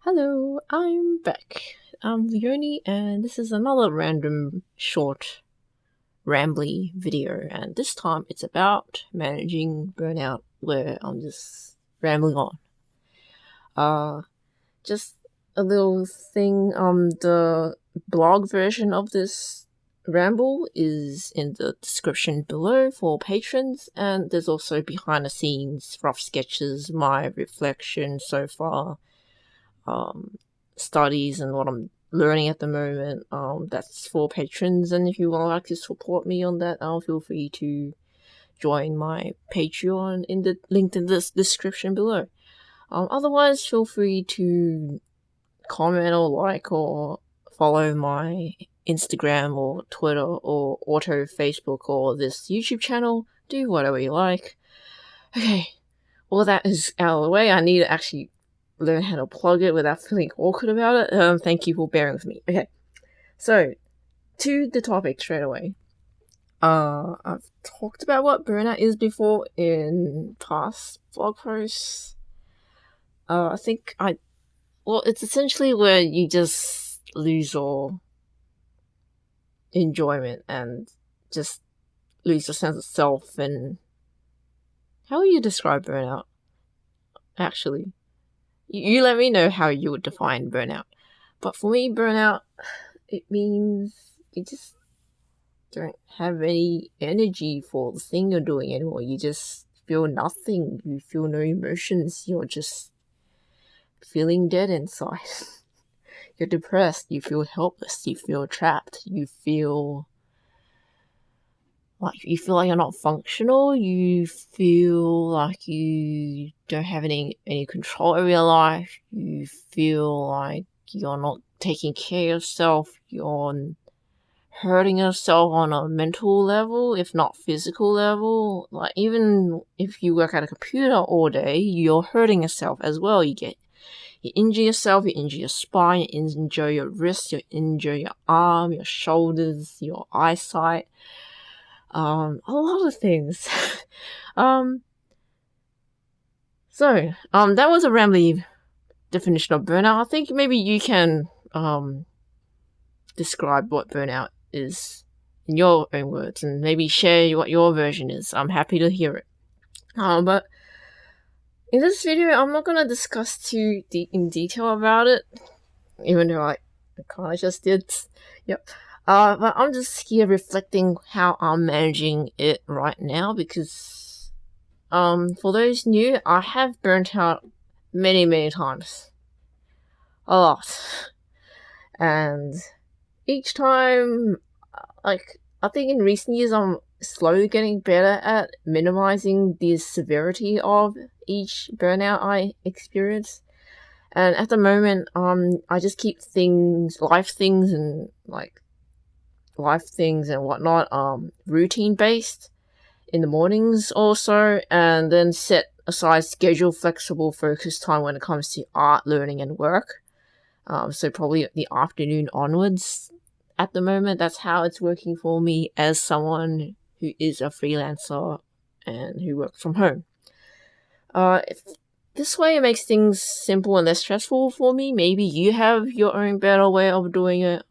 Hello, I'm back. I'm Leonie, and this is another random short rambly video, and this time it's about managing burnout, where I'm just rambling on. Just a little thing, the blog version of this ramble is in the description below for patrons, and there's also behind the scenes rough sketches, my reflection so far, studies and what I'm learning at the moment. That's for patrons, and if you would like to support me on that, feel free to join my Patreon in the link in this description below. Otherwise, feel free to comment or like or follow my Instagram or Twitter or Auto Facebook or this YouTube channel. Do whatever you like. Okay, all that is out of the way. I need to actually learn how to plug it without feeling awkward about it. Thank you for bearing with me. Okay, so to the topic straight away. I've talked about what burnout is before in past blog posts. It's essentially where you just lose your enjoyment and just lose your sense of self. And how would you describe burnout? Actually, you let me know how you would define burnout. But for me, burnout, it means you just don't have any energy for the thing you're doing anymore. You just feel nothing. You feel no emotions. You're just feeling dead inside. You're depressed. You feel helpless. You feel trapped. You feel like you're not functional. You feel like you don't have any control over your life. You feel like you're not taking care of yourself. You're hurting yourself on a mental level, if not physical level. Like, even if you work at a computer all day, you're hurting yourself as well. You injure yourself, you injure your spine, you injure your wrist, you injure your arm, your shoulders, your eyesight. A lot of things. That was a rambly definition of burnout. I think maybe you can describe what burnout is in your own words, and maybe share what your version is. I'm happy to hear it. But in this video, I'm not gonna discuss in detail about it, even though I kind of just did. Yep. But I'm just here reflecting how I'm managing it right now, because for those new, I have burnt out many times. A lot. And each time, I think in recent years, I'm slowly getting better at minimizing the severity of each burnout I experience. And at the moment, I just keep life things and whatnot, routine based in the mornings also, and then set aside schedule flexible focus time when it comes to art, learning, and work. So probably the afternoon onwards at the moment. That's how it's working for me as someone who is a freelancer and who works from home. This way it makes things simple and less stressful for me. Maybe you have your own better way of doing it.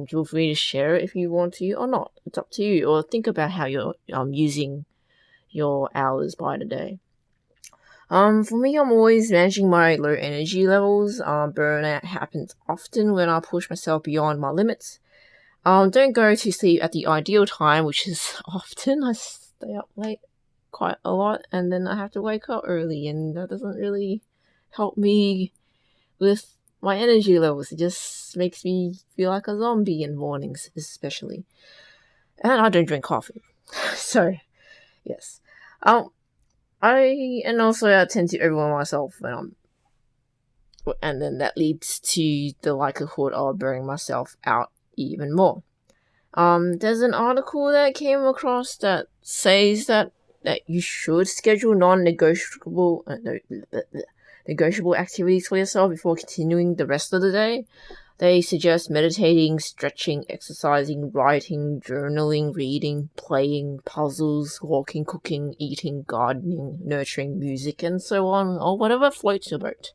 Feel free to share it if you want to or not. It's up to you. Or think about how you're using your hours by the day. For me, I'm always managing my low energy levels. Burnout happens often when I push myself beyond my limits. Don't go to sleep at the ideal time, which is often. I stay up late quite a lot, and then I have to wake up early, and that doesn't really help me with my energy levels. It just makes me feel like a zombie in mornings, especially. And I don't drink coffee. So, yes. I tend to overwhelm myself and then that leads to the likelihood of burning myself out even more. There's an article that came across that says that you should schedule non-negotiable negotiable activities for yourself before continuing the rest of the day. They suggest meditating, stretching, exercising, writing, journaling, reading, playing, puzzles, walking, cooking, eating, gardening, nurturing, music, and so on, or whatever floats your boat.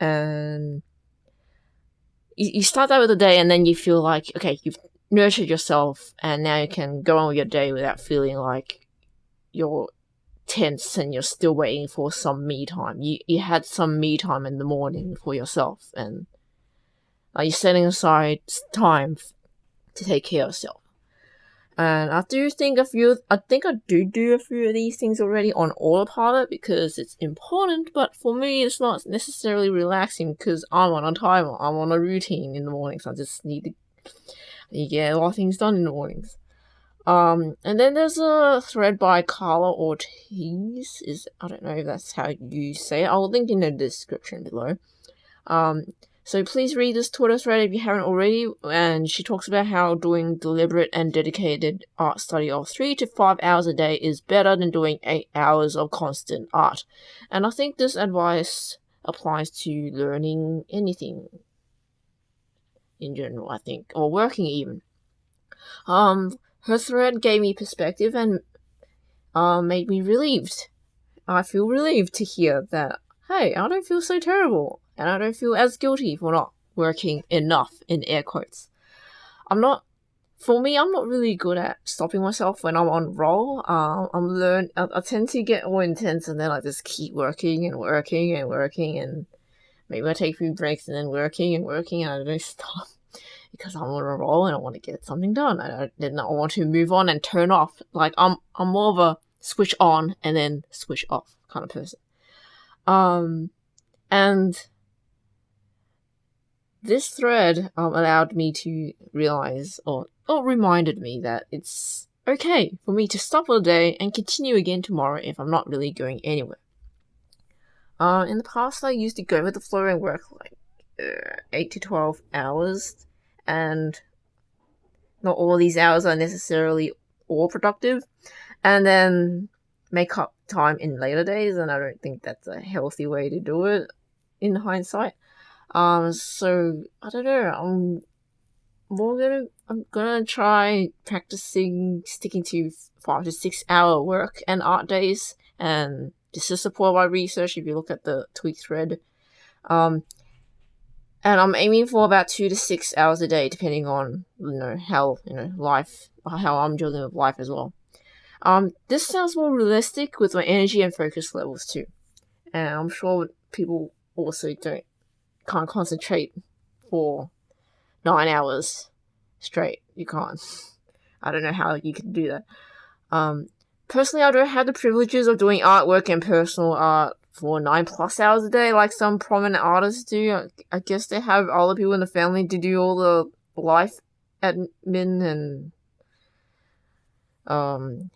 And you start out with the day, and then you feel like, okay, you've nurtured yourself, and now you can go on with your day without feeling like you're tense and you're still waiting for some me time. You had some me time in the morning for yourself, and you're setting aside time to take care of yourself. And I think I do a few of these things already on autopilot because it's important, but for me it's not necessarily relaxing because I'm on a timer, I'm on a routine in the mornings. I just need to get a lot of things done in the mornings. And then there's a thread by Carla Ortiz. I don't know if that's how you say it. I'll link in the description below. So please read this Twitter thread if you haven't already, and she talks about how doing deliberate and dedicated art study of 3 to 5 hours a day is better than doing 8 hours of constant art. And I think this advice applies to learning anything in general, I think, or working even. Her thread gave me perspective and made me relieved. I feel relieved to hear that, hey, I don't feel so terrible. And I don't feel as guilty for not working enough, in air quotes. I'm not really good at stopping myself when I'm on roll. I tend to get all intense and then I just keep working and working and working, and maybe I take a few breaks and then working and I don't stop because I'm on a roll and I want to get something done. I want to move on and turn off. Like I'm more of a switch on and then switch off kind of person. And this thread allowed me to realize, or reminded me that it's okay for me to stop for the day and continue again tomorrow if I'm not really going anywhere. In the past, I used to go with the flow and work like 8 to 12 hours, and not all these hours are necessarily all productive, and then make up time in later days, and I don't think that's a healthy way to do it in hindsight. So I don't know. I'm gonna try practicing sticking to 5 to 6 hour work and art days, and this is supported by research if you look at the tweet thread. And I'm aiming for about 2 to 6 hours a day, depending on how I'm dealing with life as well. This sounds more realistic with my energy and focus levels too, and I'm sure people also can't concentrate for 9 hours straight. You can't. I don't know how you can do that. Personally, I don't have the privileges of doing artwork and personal art for 9+ hours a day like some prominent artists do. I guess they have other people in the family to do all the life admin and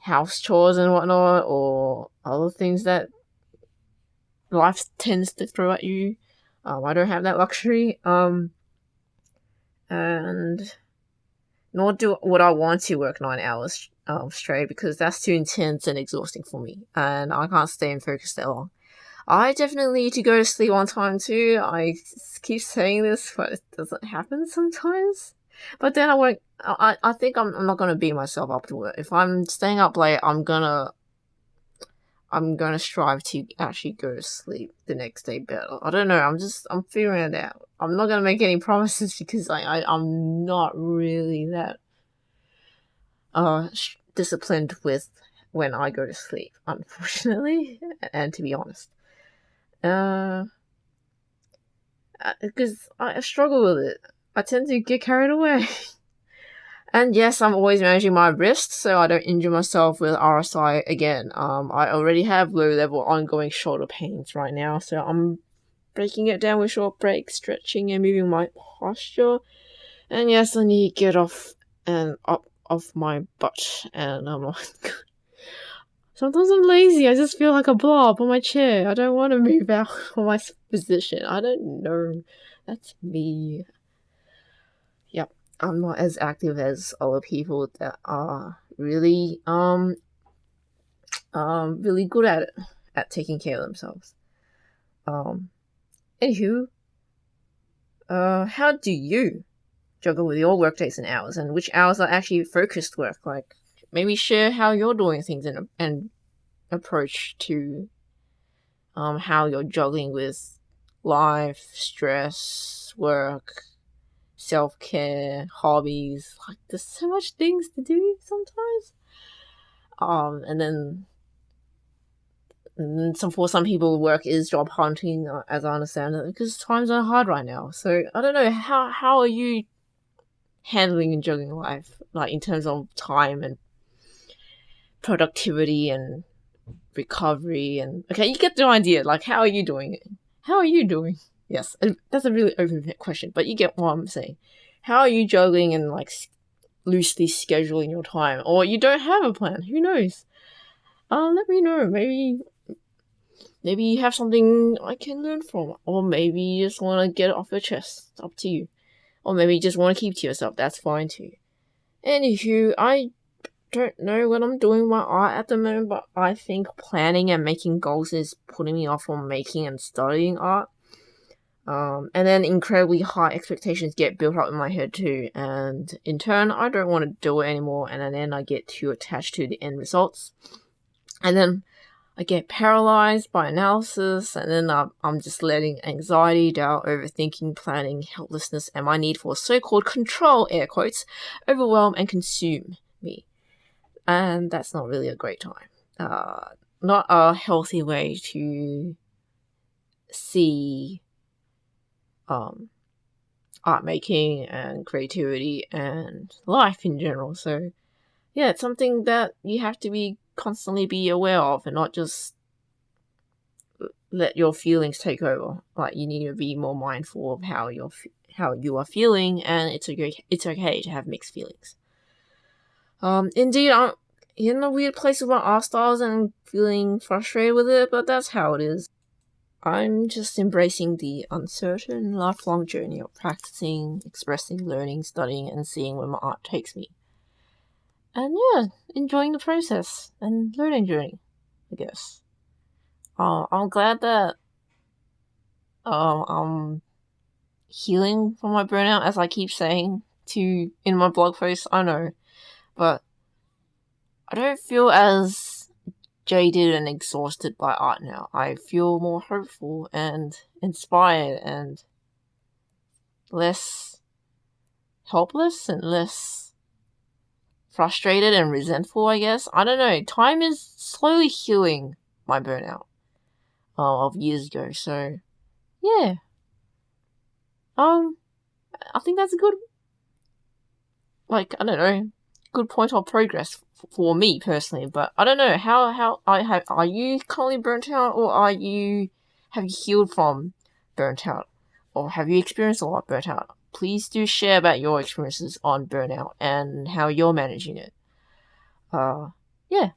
house chores and whatnot, or other things that life tends to throw at you. I don't have that luxury, and nor would I want to work 9 hours straight, because that's too intense and exhausting for me, and I can't stay in focus that long. I definitely need to go to sleep on time too. I keep saying this, but it doesn't happen sometimes. But then I think I'm not gonna beat myself up to it. If I'm staying up late, I'm gonna strive to actually go to sleep the next day better. I don't know. I'm figuring it out. I'm not gonna make any promises because I'm not really that disciplined with when I go to sleep, unfortunately, and to be honest, because I struggle with it. I tend to get carried away. And yes, I'm always managing my wrist so I don't injure myself with RSI again. I already have low-level ongoing shoulder pains right now, so I'm breaking it down with short breaks, stretching and moving my posture. And yes, I need to get off my butt, and I'm not good. Sometimes I'm lazy. I just feel like a blob on my chair. I don't want to move out of my position. I don't know. That's me. Yep. I'm not as active as other people that are really really good at it, at taking care of themselves. Anywho, how do you juggle with your work days and hours, and which hours are actually focused work? Like, maybe share how you're doing things and approach to how you're juggling with life, stress, work, self-care, hobbies. Like, there's so much things to do sometimes. And for some people, work is job hunting, as I understand it, because times are hard right now. So I don't know, how are you handling and juggling life, like in terms of time and productivity and recovery? And okay, you get the idea. Like, how are you doing it? How are you doing? Yes, that's a really open question, but you get what I'm saying. How are you juggling and like loosely scheduling your time, or you don't have a plan? Who knows? Let me know. Maybe you have something I can learn from, or maybe you just want to get it off your chest. It's up to you. Or maybe you just want to keep to yourself. That's fine too. Anywho, I don't know what I'm doing with my art at the moment, but I think planning and making goals is putting me off from making and studying art. And then incredibly high expectations get built up in my head too, and in turn I don't want to do it anymore, and then I get too attached to the end results, and then I get paralyzed by analysis, and then I'm just letting anxiety, doubt, overthinking, planning, helplessness, and my need for so-called control, air quotes, overwhelm and consume me. And that's not really a great time. Not a healthy way to see art making and creativity and life in general. So yeah, it's something that you have to constantly be aware of, and not just let your feelings take over. Like, you need to be more mindful of how you are feeling, and it's okay to have mixed feelings. Indeed, I'm in a weird place with my art styles and feeling frustrated with it, but that's how it is. I'm just embracing the uncertain, lifelong journey of practicing, expressing, learning, studying, and seeing where my art takes me. And yeah, enjoying the process and learning journey, I guess. I'm glad that I'm healing from my burnout, as I keep saying in my blog post. I know, but I don't feel as jaded and exhausted by art now. I feel more hopeful and inspired and less helpless and less frustrated and resentful, I guess. I don't know. Time is slowly healing my burnout of years ago. So yeah, I think that's a good, good point of progress for me personally. But I don't know are you currently burnt out, or have you healed from burnt out, or have you experienced a lot of burnt out? Please do share about your experiences on burnout and how you're managing it. Yeah.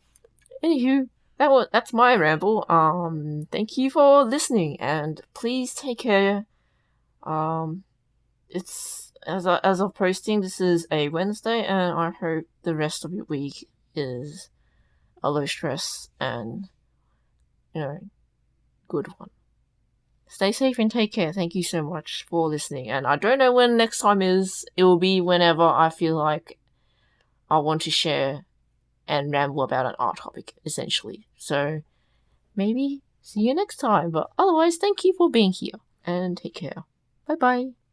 Anywho, that's my ramble. Thank you for listening, and please take care. It's as of posting, this is a Wednesday, and I hope the rest of your week is a low stress and good one. Stay safe and take care. Thank you so much for listening. And I don't know when next time is. It will be whenever I feel like I want to share and ramble about an art topic, essentially. So maybe see you next time. But otherwise, thank you for being here, and take care. Bye bye.